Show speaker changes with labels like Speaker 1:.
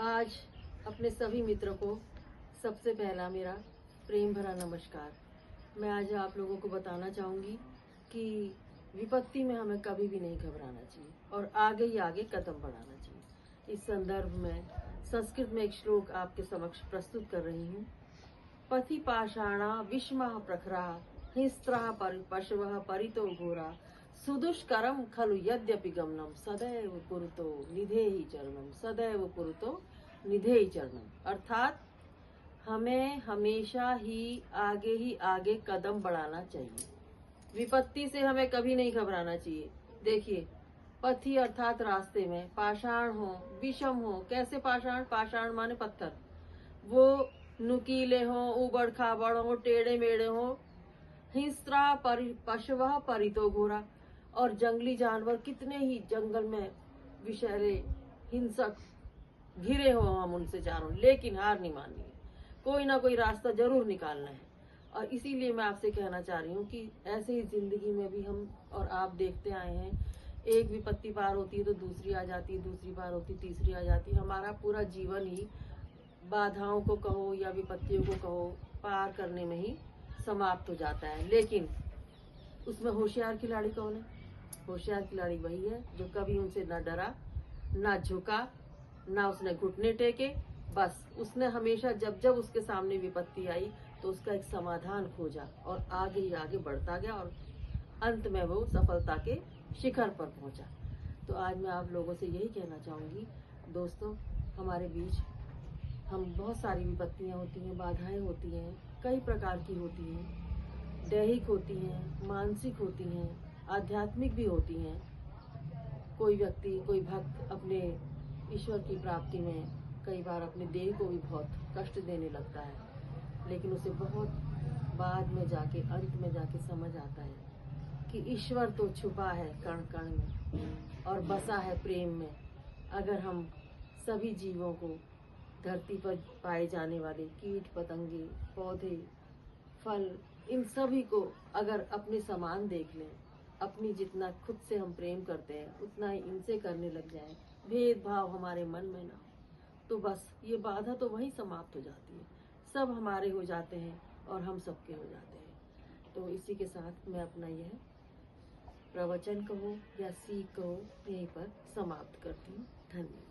Speaker 1: आज अपने सभी मित्रों को सबसे पहला मेरा प्रेम भरा नमस्कार। मैं आज आप लोगों को बताना चाहूँगी कि विपत्ति में हमें कभी भी नहीं घबराना चाहिए और आगे ही आगे कदम बढ़ाना चाहिए। इस संदर्भ में संस्कृत में एक श्लोक आपके समक्ष प्रस्तुत कर रही हूँ। पथि पाषाणा विषमः प्रखराः हिंस्त्रः पशवः परितो घोरा सुदुष्करम खलु यद्यपि गमनम सदैव पुरुतो निधेहि चरणम सदैव पुरुतो निधेहि चरणम। अर्थात हमें हमेशा ही आगे कदम बढ़ाना चाहिए। विपत्ति से हमें कभी नहीं घबराना चाहिए। देखिए, पथि अर्थात रास्ते में, पाषाण हो, विषम हो। कैसे पाषाण? पाषाण माने पत्थर। वो नुकीले हो, उबड़ खाबड़ हो, टेढ़े मेढ़े हो। हिंस्रा पशवः परितो घोरा, और जंगली जानवर कितने ही जंगल में विषैले हिंसक घिरे हो हम उनसे चारों, लेकिन हार नहीं माननी है। कोई ना कोई रास्ता जरूर निकालना है। और इसीलिए मैं आपसे कहना चाह रही हूँ कि ऐसे ही जिंदगी में भी हम और आप देखते आए हैं, एक विपत्ति पार होती है तो दूसरी आ जाती है, दूसरी पार होती है तीसरी आ जाती है। हमारा पूरा जीवन ही बाधाओं को कहो या विपत्तियों को कहो पार करने में ही समाप्त हो जाता है। लेकिन उसमें होशियार खिलाड़ी कौन है? होशियार खिलाड़ी वही है जो कभी उनसे न डरा, न झुका, न उसने घुटने टेके। बस उसने हमेशा जब जब उसके सामने विपत्ति आई तो उसका एक समाधान खोजा और आगे ही आगे बढ़ता गया और अंत में वो सफलता के शिखर पर पहुंचा। तो आज मैं आप लोगों से यही कहना चाहूंगी, दोस्तों, हमारे बीच हम बहुत सारी विपत्तियां होती हैं, बाधाएं होती हैं, कई प्रकार की होती हैं, दैहिक होती हैं, मानसिक होती हैं, आध्यात्मिक भी होती हैं। कोई व्यक्ति, कोई भक्त अपने ईश्वर की प्राप्ति में कई बार अपने देह को भी बहुत कष्ट देने लगता है, लेकिन उसे बहुत बाद में जाके, अंत में जाके समझ आता है कि ईश्वर तो छुपा है कण कण में और बसा है प्रेम में। अगर हम सभी जीवों को, धरती पर पाए जाने वाले कीट पतंगे, पौधे, फल, इन सभी को अगर अपने समान देख लें, अपनी जितना खुद से हम प्रेम करते हैं उतना ही इनसे करने लग जाएं, भेदभाव हमारे मन में ना, तो बस ये बाधा तो वहीं समाप्त हो जाती है। सब हमारे हो जाते हैं और हम सबके हो जाते हैं। तो इसी के साथ मैं अपना यह प्रवचन कहो या सीख कहो यहीं पर समाप्त करती हूँ। धन्यवाद।